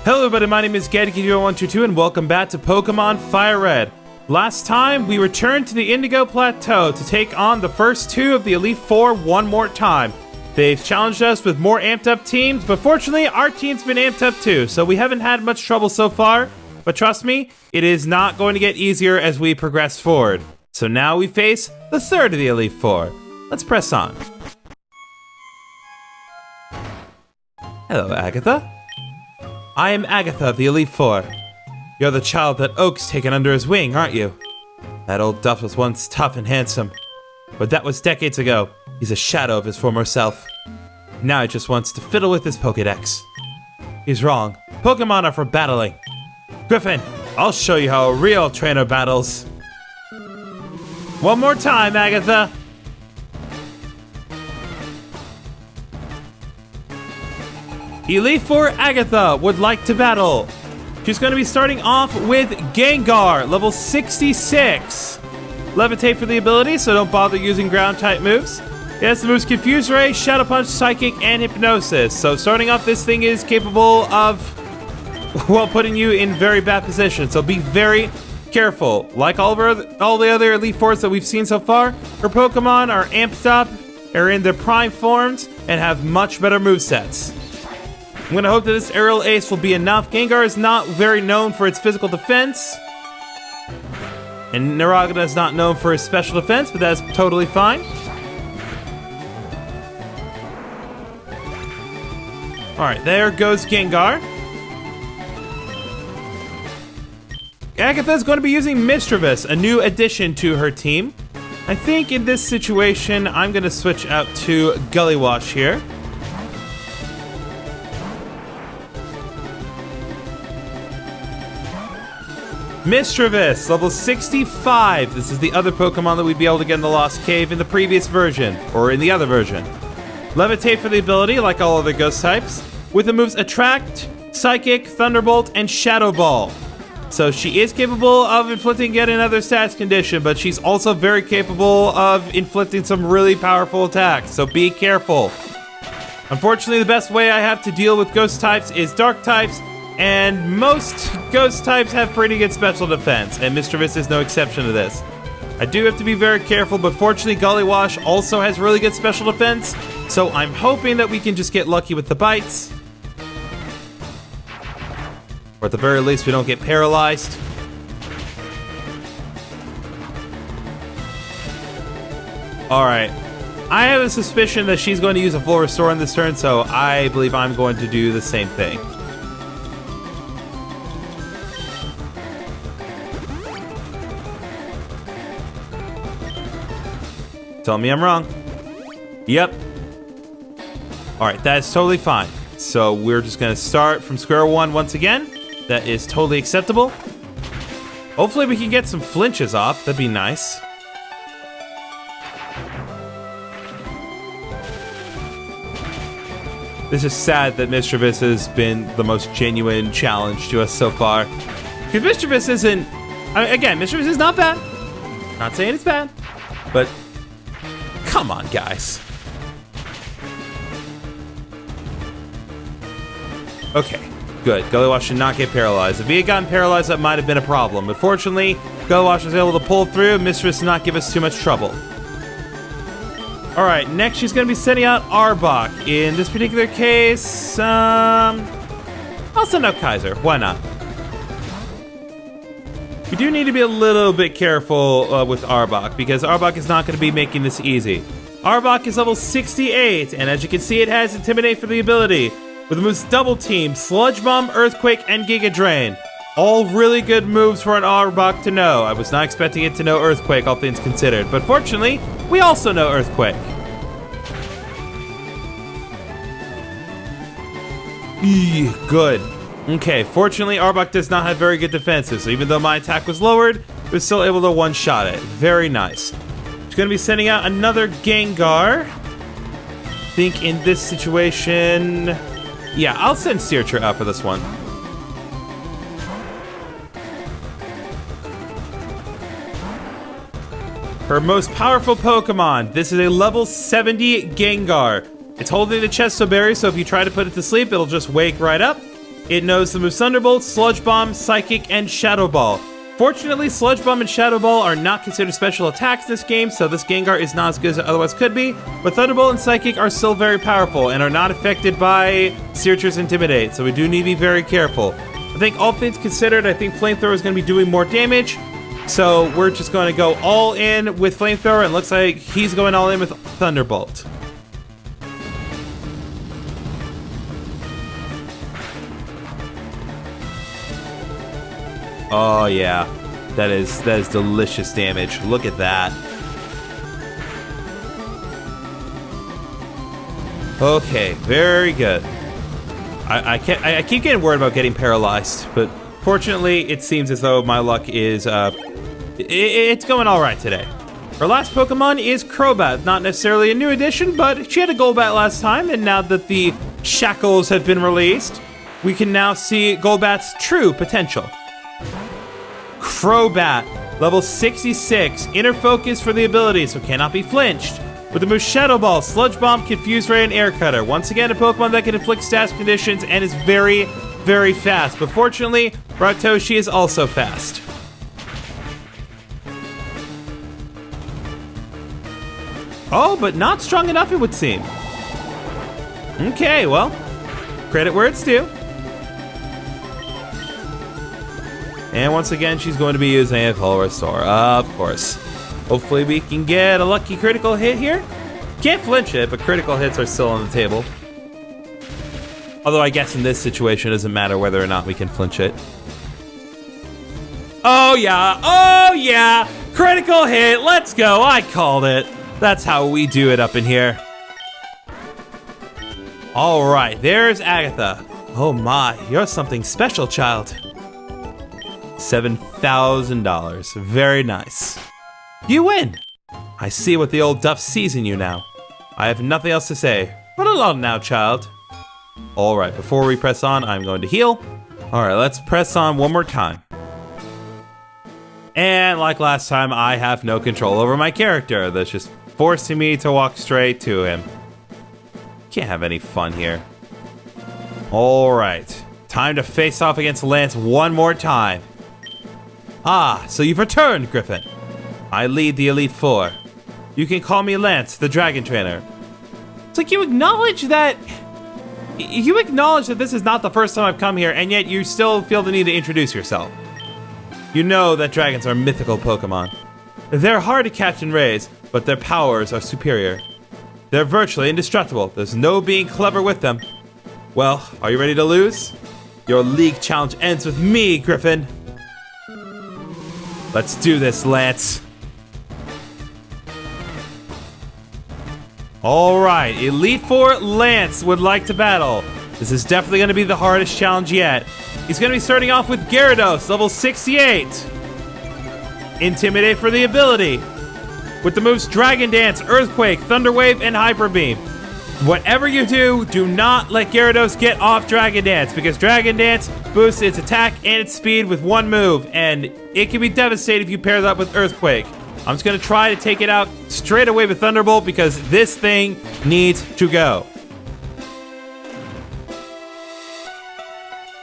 Hello everybody, my name is Geddy122 and welcome back to Pokémon Fire Red. Last time, we returned to the Indigo Plateau to take on the first two of the Elite Four one more time. They've challenged us with more amped up teams, but fortunately our team's been amped up too, so we haven't had much trouble so far. But trust me, it is not going to get easier as we progress forward. So now we face the third of the Elite Four. Let's press on. Hello, Agatha. I am Agatha of the Elite Four. You're the child that Oak's taken under his wing, aren't you? That old duff was once tough and handsome, but that was decades ago. He's a shadow of his former self. Now he just wants to fiddle with his Pokédex. He's wrong. Pokémon are for battling. Griffin, I'll show you how a real trainer battles. One more time, Agatha. Elite Four Agatha would like to battle. She's going to be starting off with Gengar, level 66. Levitate for the ability, so don't bother using ground-type moves. It has the moves Confuse Ray, Shadow Punch, Psychic, and Hypnosis. So starting off, this thing is capable of, well, putting you in very bad position. So be very careful. Like all the other Elite Fours that we've seen so far, her Pokemon are amped up, are in their prime forms, and have much better movesets. I'm going to hope that this Aerial Ace will be enough. Gengar is not very known for its physical defense. And Naragana is not known for his special defense, but that's totally fine. Alright, there goes Gengar. Agatha is going to be using Mischievous, a new addition to her team. I think in this situation, I'm going to switch out to Gullywash here. Mischievous, level 65. This is the other Pokemon that we'd be able to get in the Lost Cave in the previous version, or in the other version. Levitate for the ability, like all other Ghost types, with the moves Attract, Psychic, Thunderbolt, and Shadow Ball. So she is capable of inflicting yet another stats condition, but she's also very capable of inflicting some really powerful attacks, so be careful. Unfortunately, the best way I have to deal with Ghost types is Dark types, and most Ghost types have pretty good special defense, and Mischievous is no exception to this. I do have to be very careful, but fortunately Gullywash also has really good special defense, so I'm hoping that we can just get lucky with the bites. Or at the very least, we don't get paralyzed. Alright. I have a suspicion that she's going to use a full restore on this turn, so I believe I'm going to do the same thing. Tell me I'm wrong. Yep. Alright, that is totally fine. So we're just going to start from square one once again. That is totally acceptable. Hopefully we can get some flinches off. That'd be nice. This is sad that Mischievous has been the most genuine challenge to us so far. Because Mischievous isn't... again, Mischievous is not bad. Not saying it's bad. But... come on, guys. Okay, good. Gullywash should not get paralyzed. If he had gotten paralyzed, that might have been a problem. But fortunately, Gullywash was able to pull through. Mischievous did not give us too much trouble. Alright, next she's going to be sending out Arbok. In this particular case, I'll send out Kaiser. Why not? We do need to be a little bit careful with Arbok, because Arbok is not going to be making this easy. Arbok is level 68, and as you can see, it has Intimidate for the ability, with the moves Double Team, Sludge Bomb, Earthquake, and Giga Drain. All really good moves for an Arbok to know. I was not expecting it to know Earthquake, all things considered, but fortunately, we also know Earthquake. Good. Okay, fortunately, Arbok does not have very good defenses, so even though my attack was lowered, it was still able to one-shot it. Very nice. She's going to be sending out another Gengar. I think in this situation... yeah, I'll send Searcher out for this one. Her most powerful Pokemon. This is a level 70 Gengar. It's holding the Chesto Berry, so if you try to put it to sleep, it'll just wake right up. It knows the moves Thunderbolt, Sludge Bomb, Psychic, and Shadow Ball. Fortunately, Sludge Bomb and Shadow Ball are not considered special attacks in this game, so this Gengar is not as good as it otherwise could be, but Thunderbolt and Psychic are still very powerful and are not affected by Searcher's Intimidate, so we do need to be very careful. I think all things considered, I think Flamethrower is going to be doing more damage, so we're just going to go all in with Flamethrower, and looks like he's going all in with Thunderbolt. Oh yeah, that is delicious damage. Look at that. Okay, very good. I keep getting worried about getting paralyzed, but fortunately, it seems as though my luck is it's going all right today. Our last Pokemon is Crobat. Not necessarily a new addition, but she had a Golbat last time, and now that the shackles have been released, we can now see Golbat's true potential. Crobat, level 66, Inner Focus for the ability, so cannot be flinched. With the move Shadow Ball, Sludge Bomb, Confuse Ray, and Air Cutter. Once again, a Pokemon that can inflict status conditions and is very, very fast. But fortunately, Raktoshi is also fast. Oh, but not strong enough, it would seem. Okay, well, credit where it's due. And once again, she's going to be using a Full Restore, of course. Hopefully we can get a lucky critical hit here. Can't flinch it, but critical hits are still on the table. Although I guess in this situation, it doesn't matter whether or not we can flinch it. Oh yeah, critical hit, let's go, I called it. That's how we do it up in here. All right, there's Agatha. Oh my, you're something special, child. $7,000, very nice. You win! I see what the old duff sees in you now. I have nothing else to say. Run along now, child. Alright, before we press on, I'm going to heal. Alright, let's press on one more time. And like last time, I have no control over my character. That's just forcing me to walk straight to him. Can't have any fun here. Alright, time to face off against Lance one more time. Ah, so you've returned, Griffin. I lead the Elite Four. You can call me Lance, the Dragon Trainer. It's like you acknowledge that this is not the first time I've come here, and yet you still feel the need to introduce yourself. You know that dragons are mythical Pokemon. They're hard to catch and raise, but their powers are superior. They're virtually indestructible. There's no being clever with them. Well, are you ready to lose? Your league challenge ends with me, Griffin. Let's do this, Lance. Alright, Elite Four Lance would like to battle. This is definitely going to be the hardest challenge yet. He's going to be starting off with Gyarados, level 68. Intimidate for the ability. With the moves Dragon Dance, Earthquake, Thunder Wave, and Hyper Beam. Whatever you do, do not let Gyarados get off Dragon Dance, because Dragon Dance boosts its attack and its speed with one move, and it can be devastating if you pair that with Earthquake. I'm just going to try to take it out straight away with Thunderbolt, because this thing needs to go.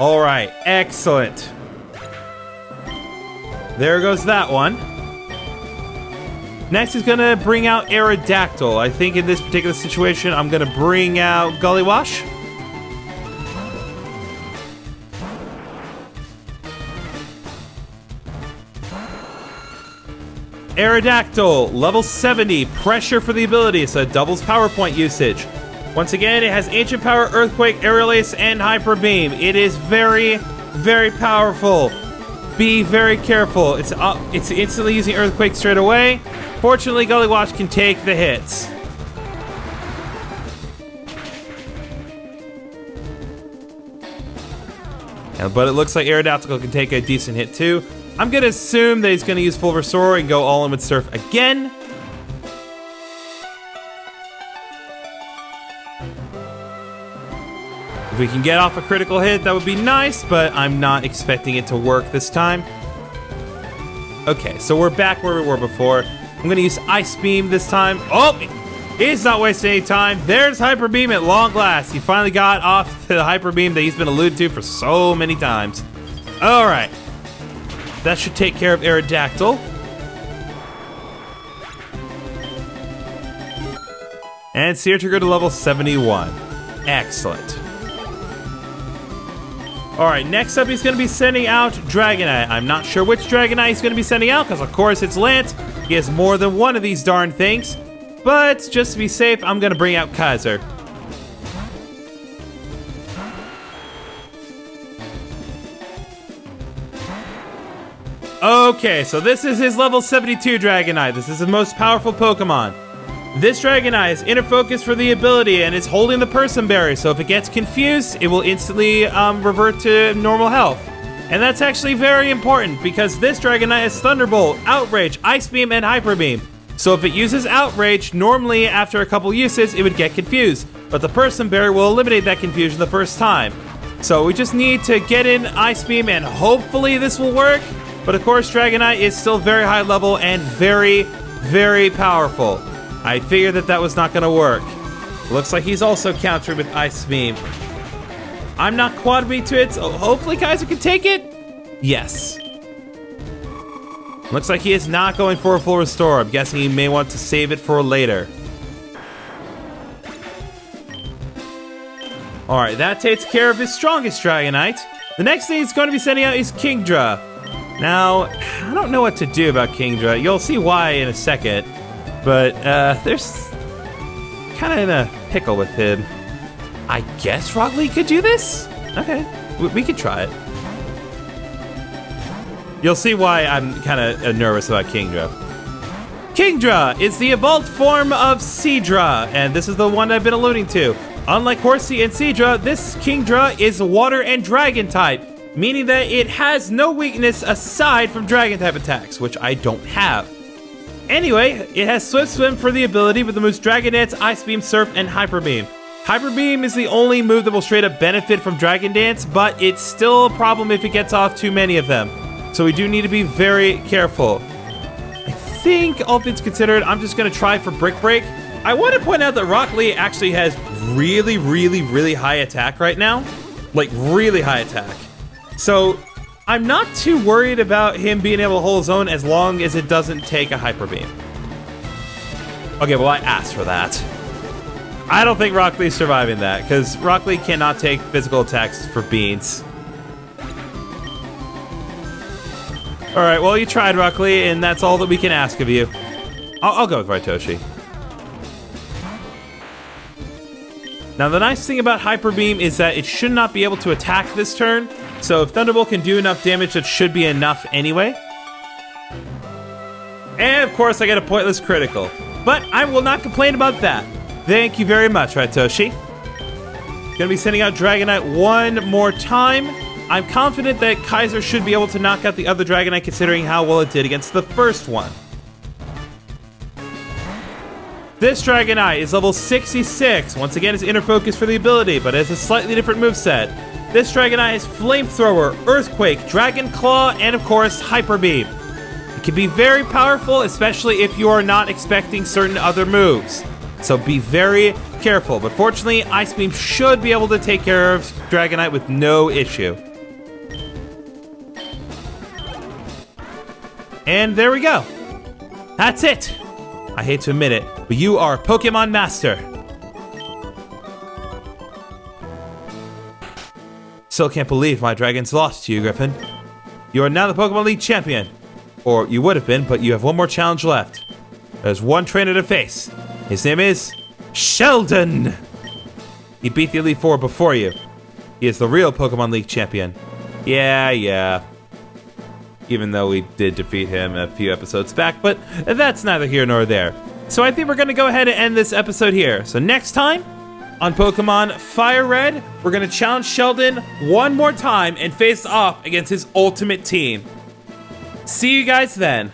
Alright, excellent. There goes that one. Next is going to bring out Aerodactyl. I think in this particular situation, I'm going to bring out Gullywash. Aerodactyl, level 70, pressure for the ability, so it doubles power point usage. Once again, it has Ancient Power, Earthquake, Aerial Ace, and Hyper Beam. It is very, very powerful. Be very careful. It's instantly using Earthquake straight away. Fortunately, Gullywash can take the hits. But it looks like Aerodactyl can take a decent hit too. I'm going to assume that he's going to use Full Restore and go all in with Surf again. If we can get off a critical hit, that would be nice, but I'm not expecting it to work this time. Okay, so we're back where we were before. I'm going to use Ice Beam this time. Oh! He's not wasting any time. There's Hyper Beam at long last. He finally got off to the Hyper Beam that he's been alluded to for so many times. All right. That should take care of Aerodactyl. And Seer Trigger to level 71. Excellent. All right, next up he's going to be sending out Dragonite. I'm not sure which Dragonite he's going to be sending out because, of course, it's Lance. He has more than one of these darn things. But just to be safe, I'm going to bring out Kaiser. Okay, so this is his level 72 Dragonite. This is the most powerful Pokemon. This Dragonite is inner focus for the ability and it's holding the Person Berry, so if it gets confused, it will instantly revert to normal health. And that's actually very important because this Dragonite has Thunderbolt, Outrage, Ice Beam, and Hyper Beam. So if it uses Outrage, normally after a couple uses, it would get confused. But the Person Berry will eliminate that confusion the first time. So we just need to get in Ice Beam and hopefully this will work. But of course, Dragonite is still very high level and very, very powerful. I figured that was not going to work. Looks like he's also countering with Ice Beam. I'm not quad beat to it, so hopefully Kaiser can take it. Yes. Looks like he is not going for a full restore. I'm guessing he may want to save it for later. Alright, that takes care of his strongest Dragonite. The next thing he's going to be sending out is Kingdra. Now, I don't know what to do about Kingdra. You'll see why in a second. But there's kind of in a pickle with him. I guess Rock Lee could do this? Okay, we could try it. You'll see why I'm kind of nervous about Kingdra. Kingdra is the evolved form of Seadra, and this is the one I've been alluding to. Unlike Horsea and Seadra, this Kingdra is water and dragon type, meaning that it has no weakness aside from dragon type attacks, which I don't have. Anyway, it has Swift Swim for the ability with the moves Dragon Dance, Ice Beam, Surf, and Hyper Beam. Hyper Beam is the only move that will straight up benefit from Dragon Dance, but it's still a problem if it gets off too many of them. So we do need to be very careful. I think, all things considered, I'm just going to try for Brick Break. I want to point out that Rock Lee actually has really, really, really high attack right now. Like, really high attack. So I'm not too worried about him being able to hold his own as long as it doesn't take a Hyper Beam. Okay, well, I asked for that. I don't think Rock Lee's surviving that, because Rock Lee cannot take physical attacks for beans. Alright, well, you tried, Rock Lee, and that's all that we can ask of you. I'll go with Raitoshi. Now, the nice thing about Hyper Beam is that it should not be able to attack this turn, so if Thunderbolt can do enough damage, that should be enough anyway. And, of course, I get a pointless critical. But I will not complain about that. Thank you very much, Raitoshi. Gonna be sending out Dragonite one more time. I'm confident that Kaiser should be able to knock out the other Dragonite considering how well it did against the first one. This Dragonite is level 66. Once again, it's inner focus for the ability, but it has a slightly different moveset. This Dragonite has Flamethrower, Earthquake, Dragon Claw, and of course, Hyper Beam. It can be very powerful, especially if you are not expecting certain other moves. So be very careful, but fortunately, Ice Beam should be able to take care of Dragonite with no issue. And there we go. That's it. I hate to admit it, but you are a Pokemon Master. Still can't believe my dragons lost to you, Griffin. You are now the Pokemon League champion. Or you would have been, but you have one more challenge left. There's one trainer to face. His name is Sheldon. He beat the Elite Four before you. He is the real Pokemon League champion. Yeah. Even though we did defeat him a few episodes back, but that's neither here nor there. So I think we're going to go ahead and end this episode here. So next time on Pokemon Fire Red, we're going to challenge Sheldon one more time and face off against his ultimate team. See you guys then.